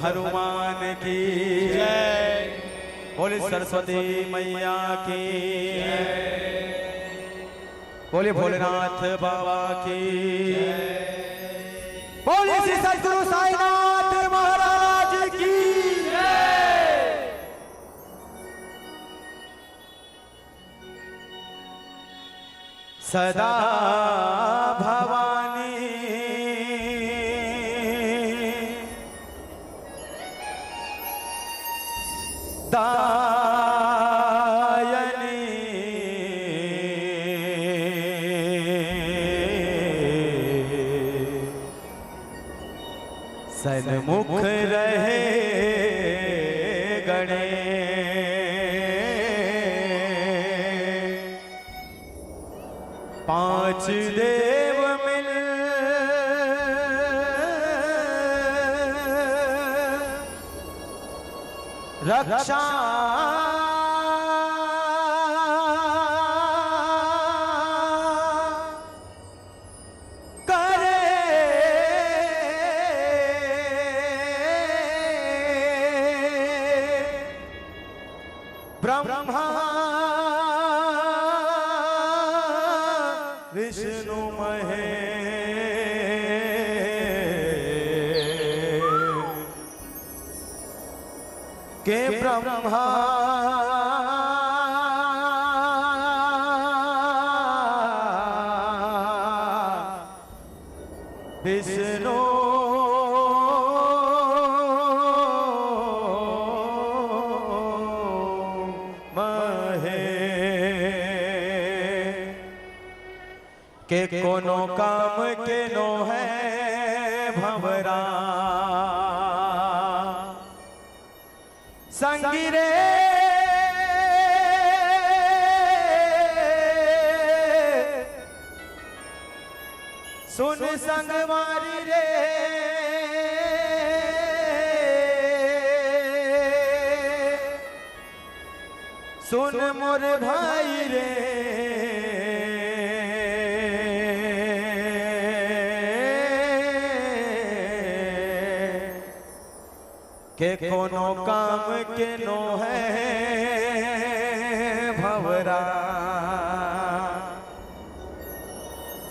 हनुमान की जय, बोले सरस्वती मैया की जय, बोले भोलेनाथ बाबा की जय, बोले श्री सद्गुरु साईनाथ महाराज की जय। सदा भवानी दायनी सन्मुख रहे गणे, पांच देव मिल रक्षा करे, ब्रह्मा विष्णु महेश के ब्रह्मा विष्णु महेश के कोनो काम के नो है भंवरा, संगिरे सुन संगवारी रे, सुन मोर भाई रे, के कोनो काम के नो है भंवरा,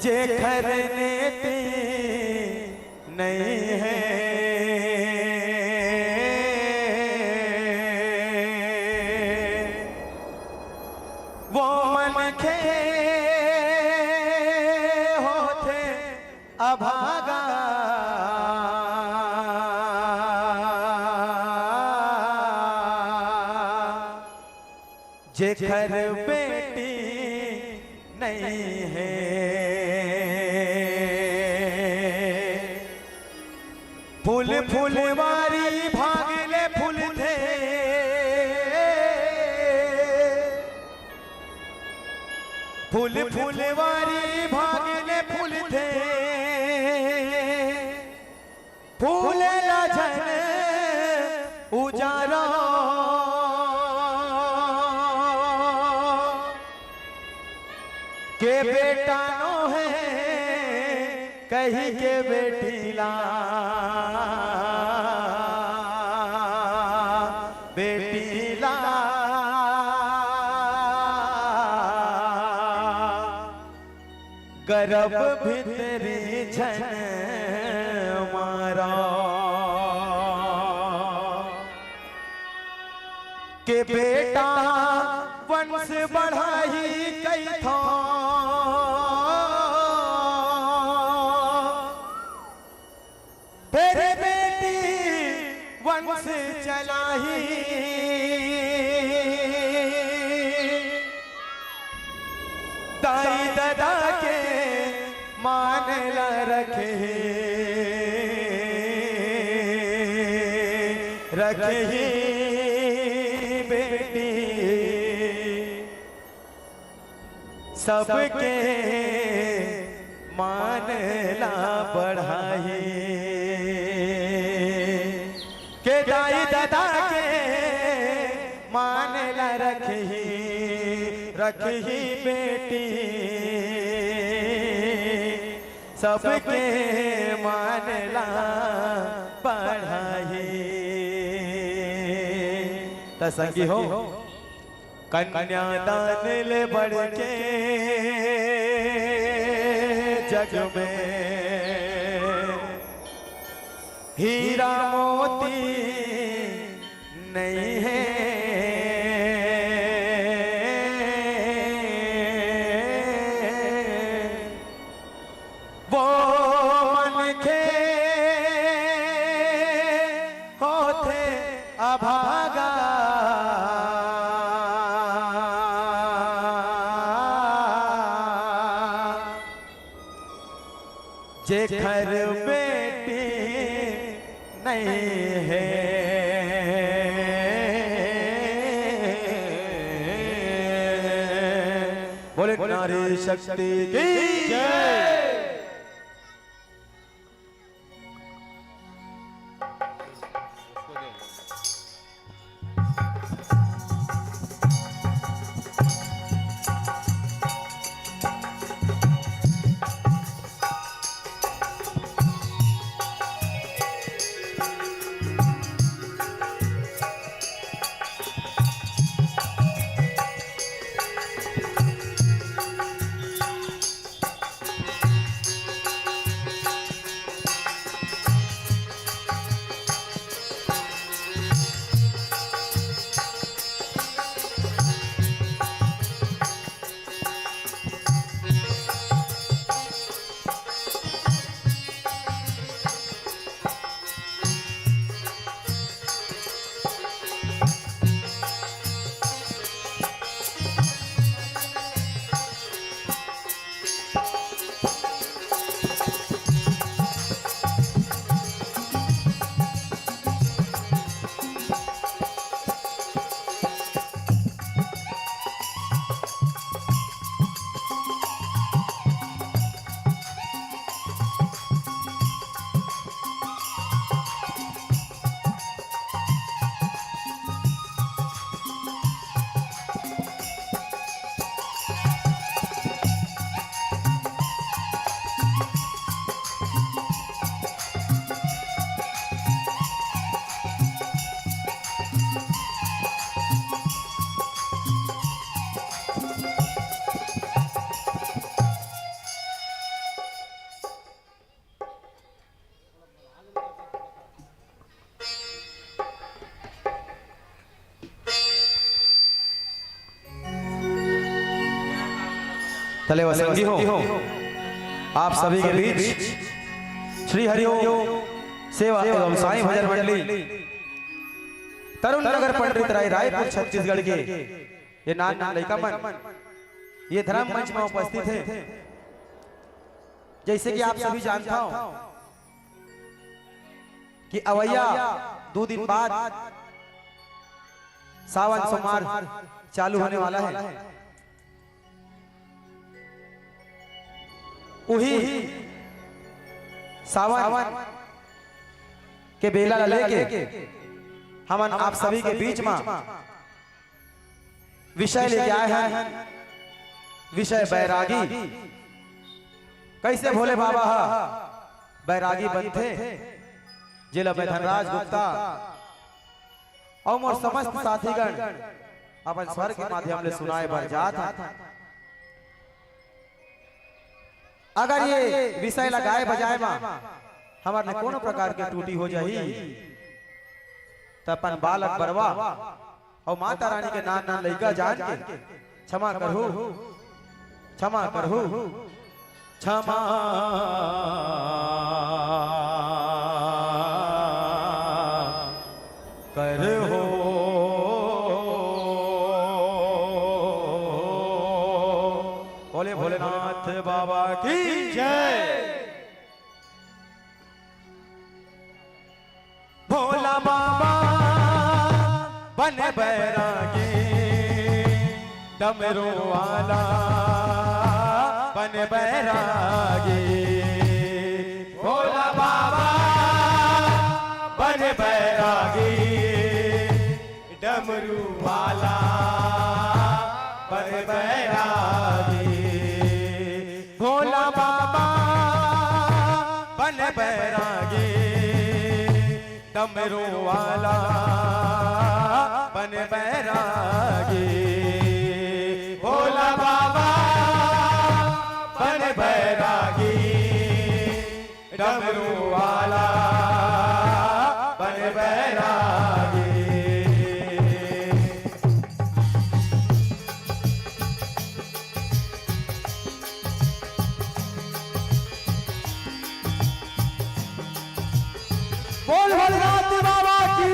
जे खरने ते नहीं है वो मन के होते अभागा, जेखर बेटी नहीं है फूल फूलवारी भागले फूल थे, फूल फूलवारी भागले फूल थे, फूल लाजन उजारा के बेटा नो है कही के बेटीला, बेटीला गर्भ भीतरी छन मारा, के बेटा वंश बढ़ाई कई था, तेरे बेटी वंश चलाई, दाई दादा के मान ला रखे, रखे ही बेटी सबके मान ला बढ़ाई, के दाई दादा के मान ला रखी, रखी बेटी सबके मान ला बढ़ाई। तसंगी हो कन्यादान ले बढ़ के जग में हीरा मोती नहीं है। वो मन के होते अभागा जे घर बेटी नहीं है। बोले नारी शक्ति की जय। चले वसंगी हो आप सभी के बीच श्री हरिओम सेवा एवं साईं भजन मंडली तरुण नगर पंडित राय रायपुर छत्तीसगढ़ के ये नान लड़का मन ये धर्म मंच में उपस्थित है। जैसे कि आप सभी जानता हो कि अवैया 2 दिन बाद सावन सोमवार चालू होने वाला है। वही सावन के बेला लेके हम आप सभी के बीच में विषय लेके आए हैं। विषय बैरागी। कैसे भोले बाबा बैरागी बनते जिला में धनराज गुप्ता और मोर समस्त साथीगण अपन स्वर के माध्यम से सुनाए बर जात। अगर ये विषय लगाए बजाए में हमारे कोनो प्रकार के टूटी हो जाही तो अपन बालक बरवा और माता रानी के नान नान लइका जान के क्षमा करहु क्षमा करहु क्षमा करहु। बोले भोलेनाथ बाबा की जय। भोला बाबा बन बैरागी डमरू वाला बन बैरागी। भोला बाबा बन बैरागी डमरू वाला बन बैरागी। भोला बाबा बन बैरागी डमरू वाला बन बन बैरागी, भोला बाबा बन बैरागी, डमरू वाला बन बैरागी। बोल भोलेनाथ बाबा की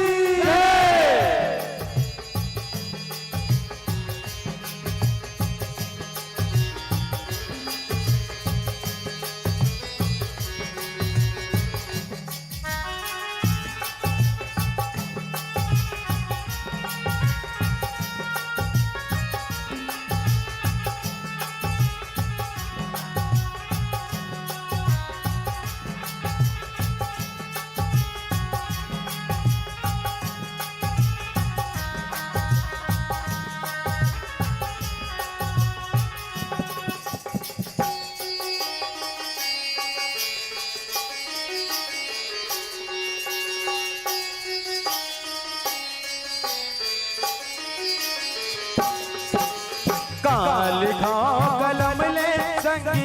काल खाओ कलम ले संगी,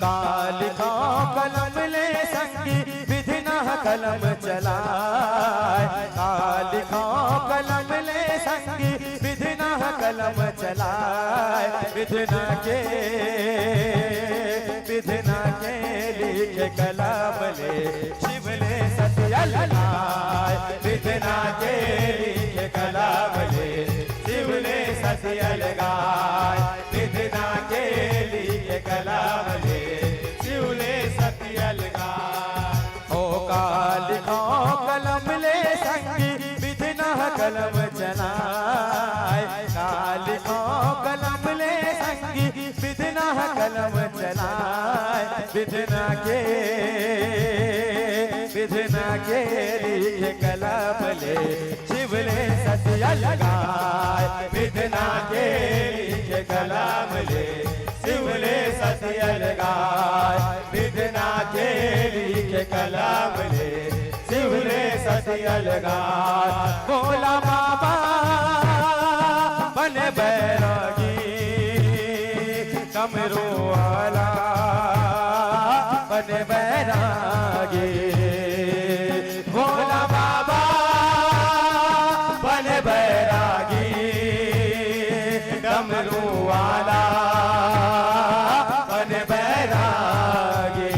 काल खाओ कलम ले संगी, विधना कलम चलाए, काल खाओ कलम ले संगी, विधना कलम चलाए, विधना के लिखे कलम ले शिवले सत्य लगाए, विधना के लिखे कलम ले शिवले सत्य लगाए, विधना के लिखे कलम ले शिवले सत्य लगाए। ओ काल खाओ कलम ले संगी, विधना कलम चलाए, काल खाओ कलम ले संगी, विधना कलम चलाए, विधना के लिखे कलम ले शिवले सत्य लगाए, विधना के लिखे कलम ले शिवले सत्य लगाए, विधना के लिखे कलम ले शिवले सत्य लगाए। भोला बाबा बन बैरागी, डमरू वाला बन बैरागी, भोला बाबा बन बैरागी, डमरू वाला बन बैरागी।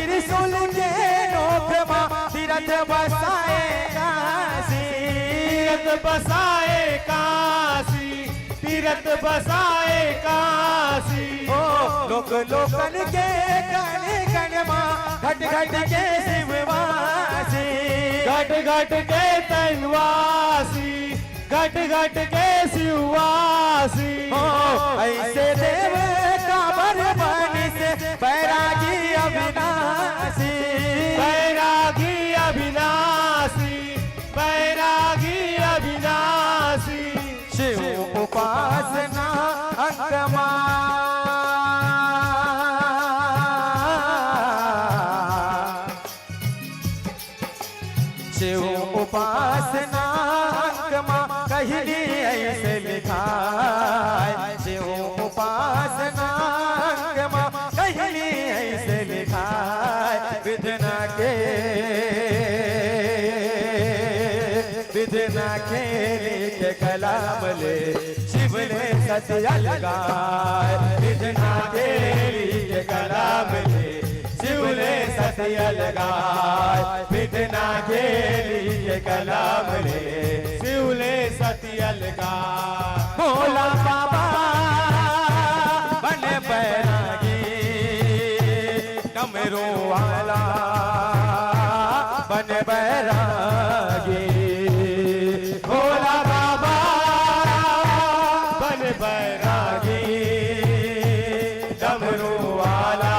त्रिशूल के नोक मां तीरथ बसाए काशी, तीरथ बसाए काशी, तीरथ बसाए काशी। ओ लोक लोकन के कण कण मां घट घट के शिववासी, घट घट के तनवासी, घट घट के शिववासी। ओ ऐसे देव का बरबन से बैरागी अविनाशी, बैरागी अविनाशी, बैरागी अविनाशी। शिव उपासना अंकमा शिव उपासना अंकमा कहली ऐसे लिखाए, शिव उपासना अंकमा कहली ऐसे लिखाए। विधना के लिखे कल कलाम ले शिव ने सतिया लगाए विधना केली के कलाम ले शिव ने सतिया लगाए विधना केली के कलाम ले शिव ने सतिया लगाए भोला बाबा बने बैरागी डमरू वाला बने बैरागी भोला बाबा बने बैरागी डमरू वाला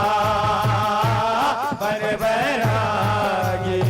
बने बैरागी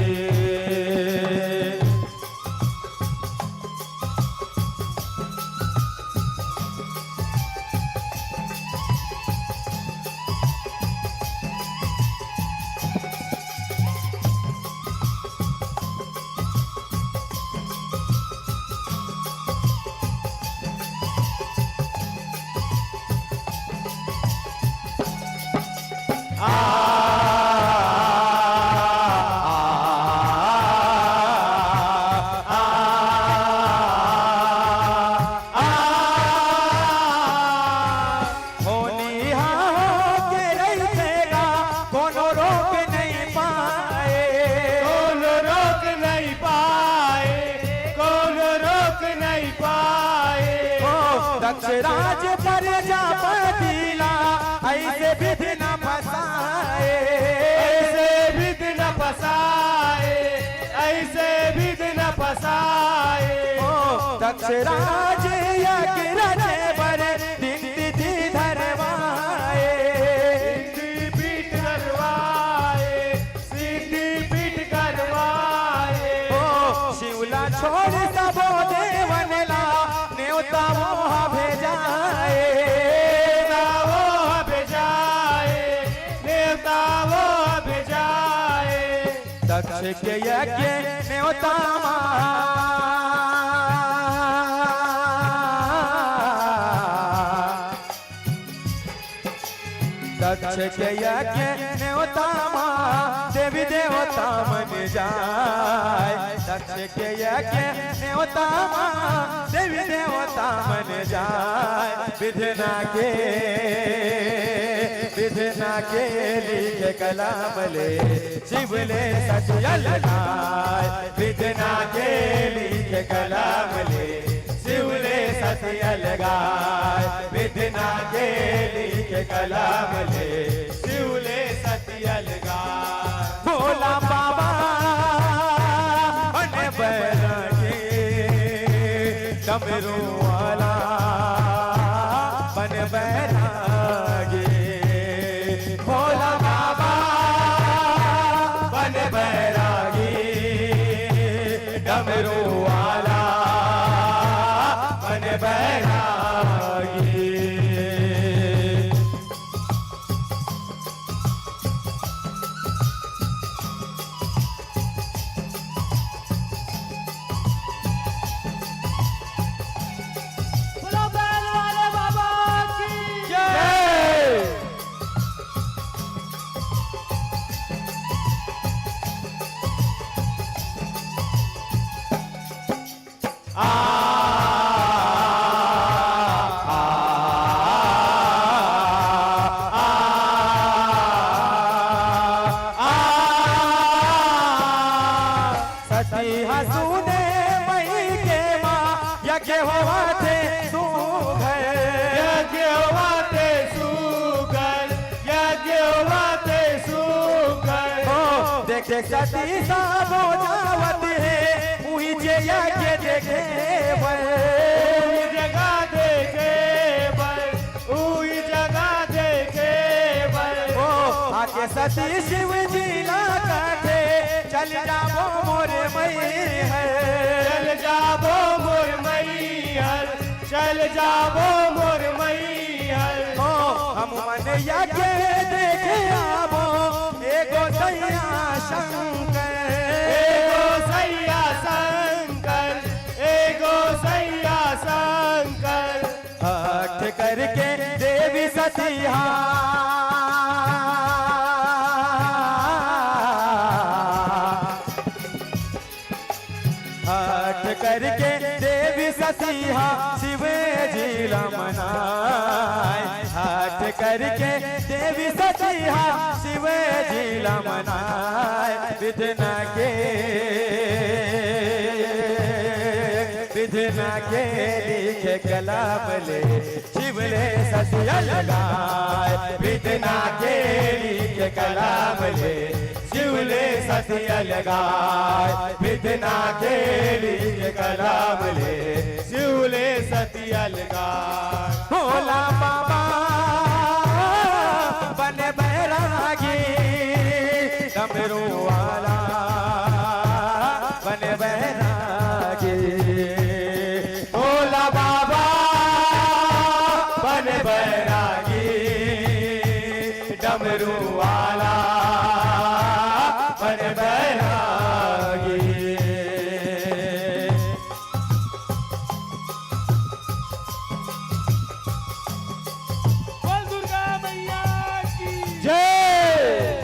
दक्षराज पर जापतिला ऐसे विधि न फसाए ऐसे विधि न फसाए ऐसे विधि न फसाए दक्षराज यज्ञ रचे पर तिथि धरवाए सिद्धि पीठ करवाए सिद्धि पीठ करवाए शिवला छोड़ सबो देवनला न्योता वो भेजाए नेवता वो भेजाए दक्ष के यज्ञ न्योता दक्ष के यज्ञ न्योता देवी देवता मन जाए दक्ष के यज्ञ न्योता देवी देवता मन जाए विधना के लिखे कलाम ले शिव ले सतिया लगाए विधना के लिखे कलाम ले शिव ले सतिया लगाए विधना के लिखे कलाम ले शिव ले सतिया लगाए भोला बाबा बने बैरागी डमरू वाला बने बैरागी भोला बाबा बने बैरागी डमरू वाला बने बैरागी सती साबो जावत है उही जे यज्ञ देखे उही जगह देखे उही जगह देखे ओ आके सती शिव जी ला काटे चल जाबो मोर मैहर चल जाबो मोर मैहर चल जाबो मोर मैहर ओ हम मन यज्ञ देखे आबो एगो सैया शंकर एगो सैया शंकर एगो सैया शंकर हठ करके देवी सतिया हठ करके देवी सतिया शिव जी मनाए हट करके देवी सचिहा शिव जी मनाए विधना के लिखे कलाम ले शिवले सतिया लगाए विधना के लिखे कलाम ले शिवले सतिया लगाए विधना के लिखे कलाम ले शिवले सतिया लगाए भोला बाबा बने बैरागी डमरू वाला बने बैरागी भोला बाबा बने बैरागी डमरू वाला बने बैरागी बोल दुर्गा मैया की जय।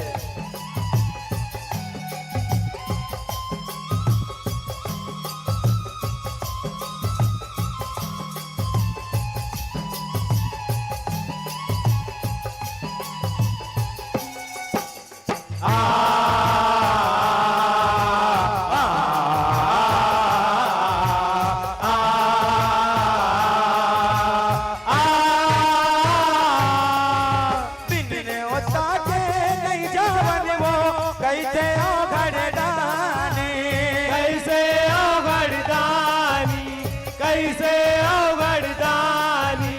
कैसे अवगड़दानी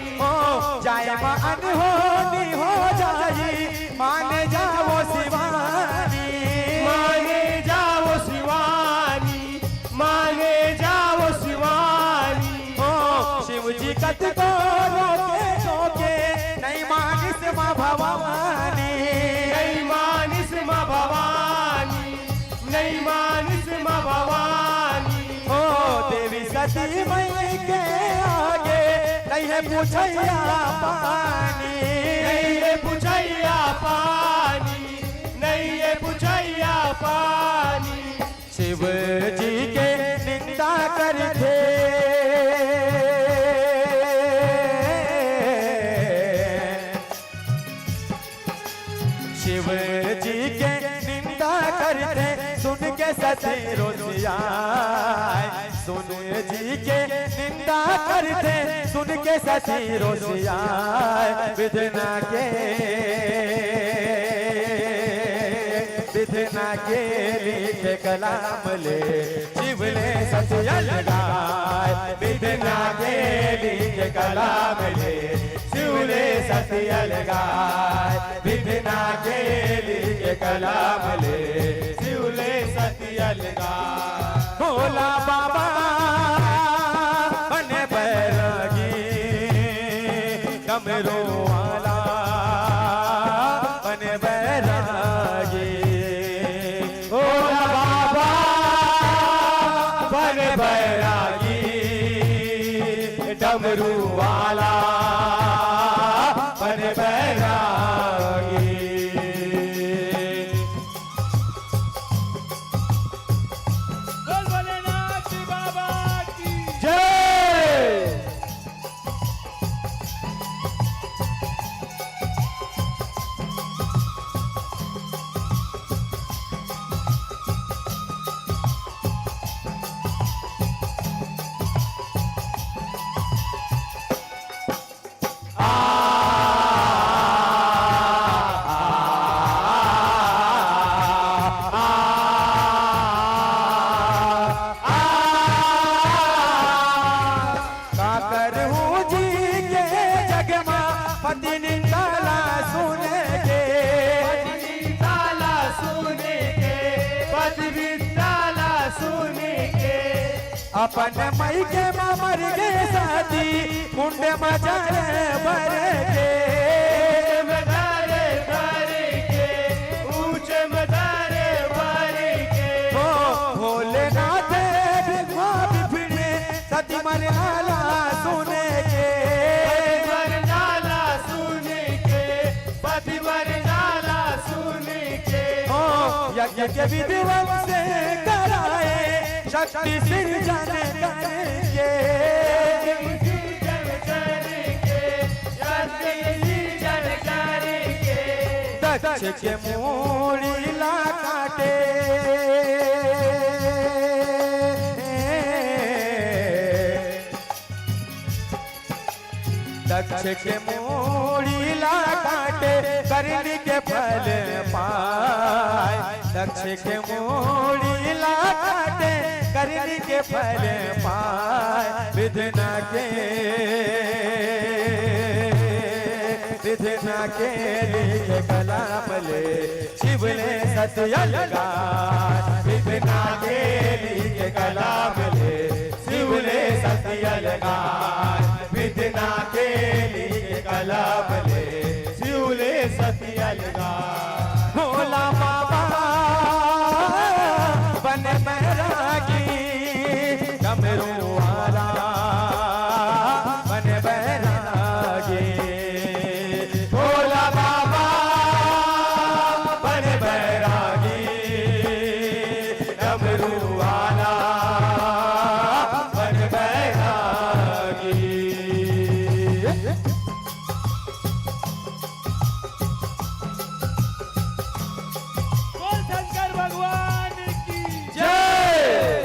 जाए मान होनी हो जाई माने जाओ शिवानी माने जाओ शिवानी माने जाओ शिवानी शिव जी कत को रोके रोके नहीं मानिस माँ भवानी नहीं मानिस माँ भवानी नहीं मानिस माँ भवानी देवी सती मई के आगे नहीं है पूछैया पानी नहीं है पूछैया पानी नहीं है पूछैया पानी शिव जी के निंदा करते शिव जी के निंदा करते सुन के सती रोसियाए सुन जी के निंदा करते सुन के सती रोसियाए विधना के लिखे कलाम ले शिवले सतिया लगाए विधना के लिखे कलाम ले शिवले सतिया लगाए विधना के लिखे कलाम ले शिवले सतिया लगाए भोला बाबा बने बैरागी डमरू वाला बने बैरागी भोला बाबा बने बैरागी डमरू वाला बने बैरागी बोल भोलेनाथ बाबा की जय। पति निकाला सुने के ताला सुने के पदवी ताला सुने के अपन मई के मर गए साथी मुंडे मजारे भर के मदारे भरे के ऊंचे मदारे भरे के भोलेनाथ भिगवा बिफड़े सती मरनाला सुने के मरनाला सुने के पति मरनाला सुने के यज्ञ के विधिवत से कराए शक्ति सिर जाने करके के मूड़ी ला काटे दक्ष के मूड़ी ला काटे करनी के फल पाए दक्ष के मूड़ी ला काटे करनी के फल पाए विधना के लिखे कलाम ले शिव ने सत्य लगाए विधना के लिखे कलाम ले शिव ने सत्य लगाए विधना के लिखे कलाम ले शिव ने सत्य लगाए भोला बाबा बन बैरागी डमरू वाला बन बैरागी भोला बाबा बन बैरागी डमरू वाला बन बैरागी बोल शंकर भगवान की जय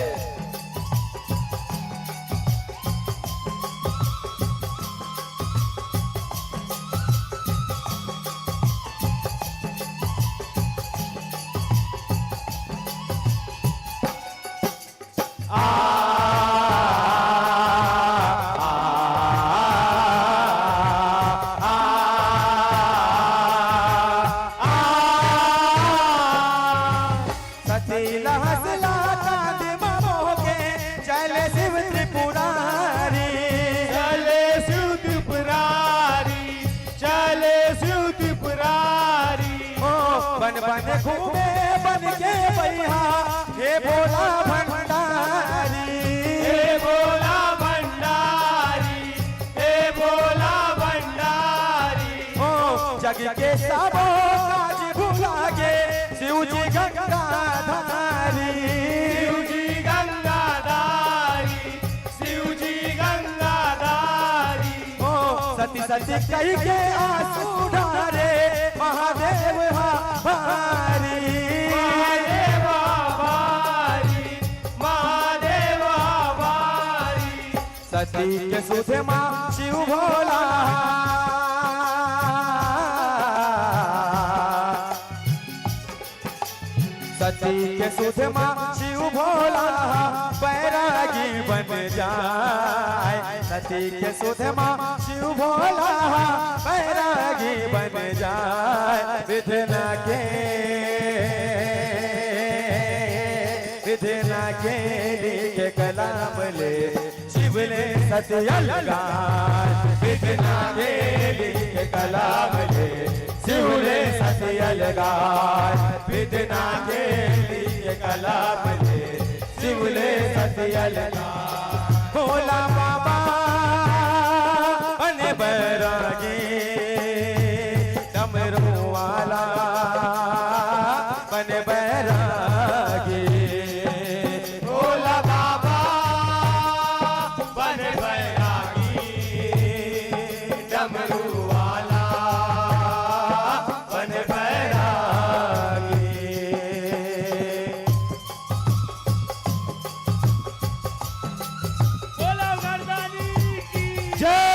सतीला हसला कांद मोगे चले शिव त्रिपुरारी चले शिव त्रिपुरारी चले शिव त्रिपुरारी ओ बन बन घूमे बन के बैहा हे भोला भंडारी हे भोला भंडारी हे भोला भंडारी ओ जग के सबो काज भुला गे शिव जी गंगाधारी शिव जी गंगाधारी शिव जी गंगाधारी ओ सती सती कही के आंसू ढारे महादेव भारी महादेव भारी महादेव भारी सती के सुधे माँ शिव भोला सती के सुध माँ शिव भोला बैरागी बन जाए सती के सुध माँ शिव भोला बैरागी बन जाए विधना के लिखे कलाम ले शिव ने सत्य लगाए विधना के लिखे कलाम ले शिव ने सत्य लगाए विधना के लिए कलाम ले शिव ने सत्य लगाए भोला बाबा बने बैरागी डमरू वाला बने बैरागी भोला बाबा बन बैरागी डमरू वाला बन बैरागी बोलो गर्दानी की जय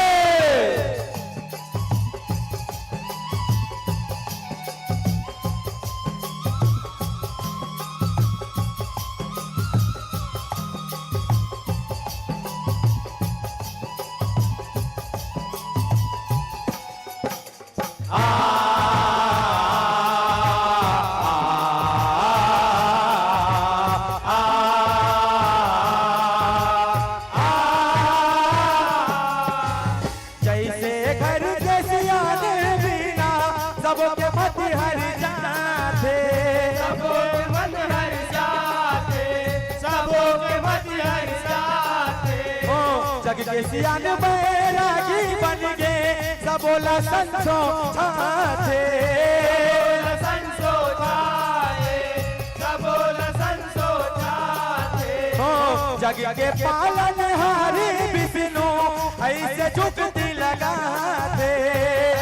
जैसे घर के सियाने बिना सबके मत हर जाते सबो के मन हर जाते सबो के मन हर जाते ओ जग के सियान बैरागी बन गे सबोला संसो छाते लसन सो जाए सबो लसन सो जाते ओ जग के पालन हारी विष्णु ऐसे जुगती लगाते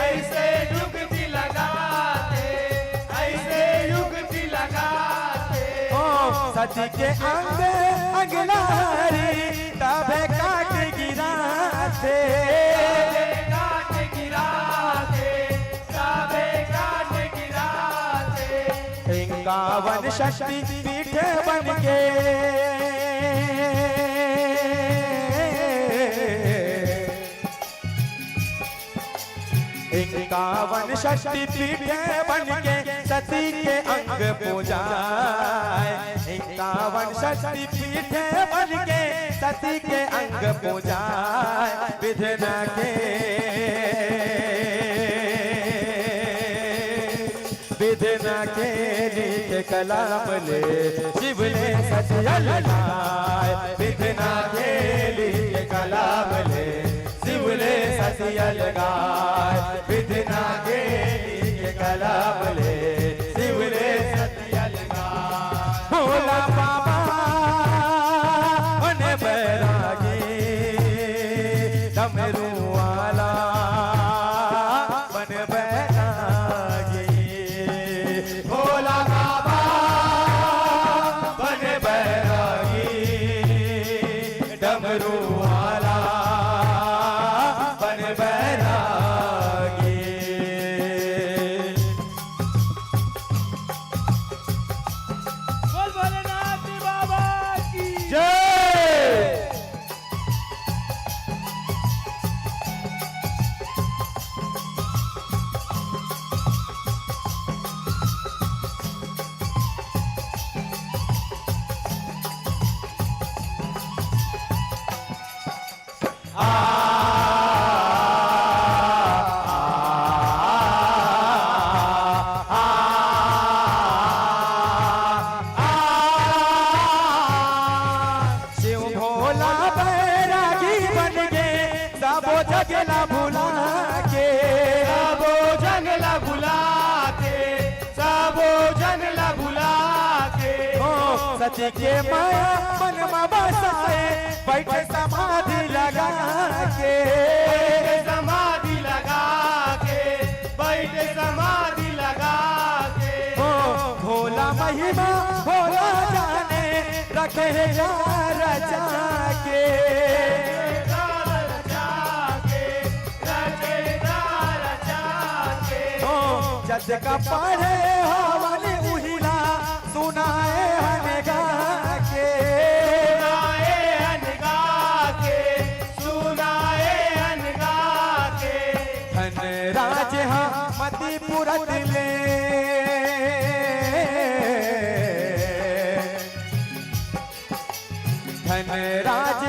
ऐसे डुबकी लगाते सती के अंग अंगलारी तबे काट गिरा थे, काट गिरा थे, तबे काट गिरा थे। 51 शक्ति पीठ बन के 51 शक्ति पीठ बन के सती के अंग पूजाए, 51 शक्ति पीठ बन के सती के अंग पूजाए। विधन के विधन के लिखे कलाम ले शिव ने सतिया लगाए, विधन के लिखे कलाम ले शिव ने सतिया लगाए, विधना के लिए कलाम ले शिव ने सतिया लगाए। भोला बाबा बने बैरागी डमरू वाला बने बैरागी, भोला बाबा बने बैरागी डमरू वाला बने बैरागी। बोल भोलेनाथ बाबा की जय। शिव भोला बैरागी बन गए सबो जगला भुला के, सबो जंगला बुला के, सबो जंगला बुला के। ओ सती के माया मन में बसाए बैठे समाधि लगा के, बैठे समाधि लगा के, बैठे समाधि लगा के। ओ भोला महिमा भोला जाने रखे रचा के, रचेदार जाके, रचेदार जाके। ओ जज का पढ़े हवन उहिला सुनाए हनगा के, सुनाए अनगा के, सुनाए अनगा के। धन राज मति पुरत ले धन राज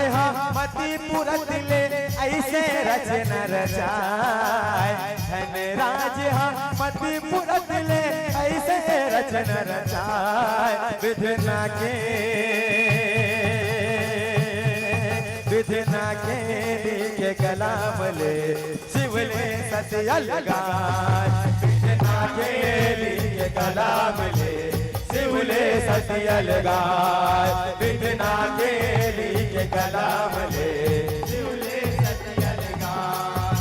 मति पुरत ले ऐसे रचन रचाए, धन राज मति पुरत ले ऐसे रचन रचाए। विधना के विधना के लिखे कलाम ले शिव ने सतिया लगाए, विधना के लिखे कलाम ले शिव ने सतिया लगाए, विधना के लिखे कलाम ले शिव ने सतिया लगाए।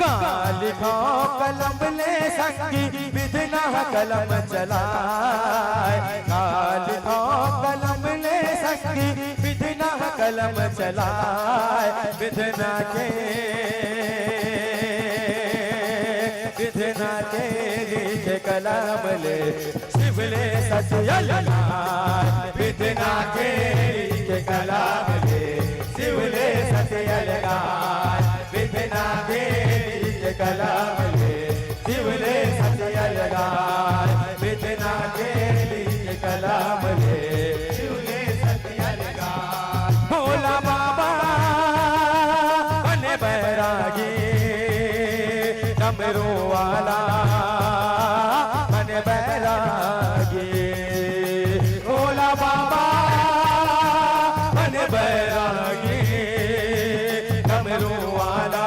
काली कलम ले संगी विधना कलम चलाए, काली कलम ले संगी विधना कलम चलाए। विधना के लिखे कलाम ले शिव ने सतिया लगाए, विधना के लिखे कलाम ले शिव ने सतिया लगाए, विधना के लिखे कलाम ले शिव ने सतिया लगाए, विधना के लिखे कलाम ले शिव ने सतिया लगाए। भोला बाबा बने बैरागी डमरू वाला बने बैरागी, भोला बाबा बने बैरागी डमरू वाला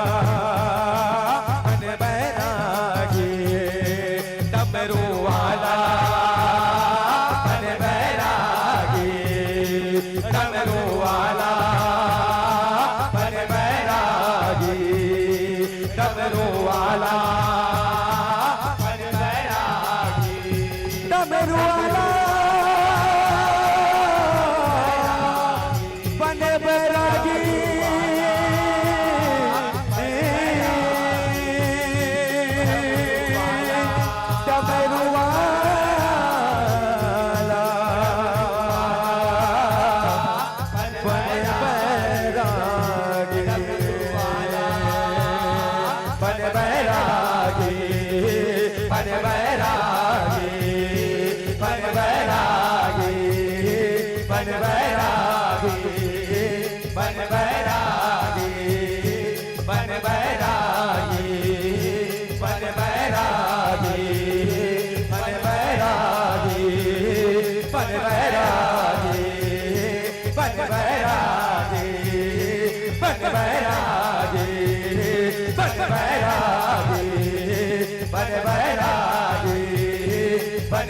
बने बैरागी, डमरू वाला बने बैरागी, डमरू वाला बने बैरागी, डमरू वाला बने बैरागी, डमरू वाला बन बैरागी बन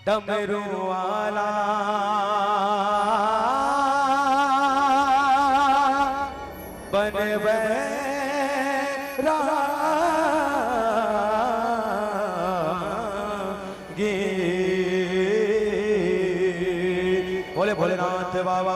डमरू वाला बन बैरागी। बोले भोलेनाथ बाबा।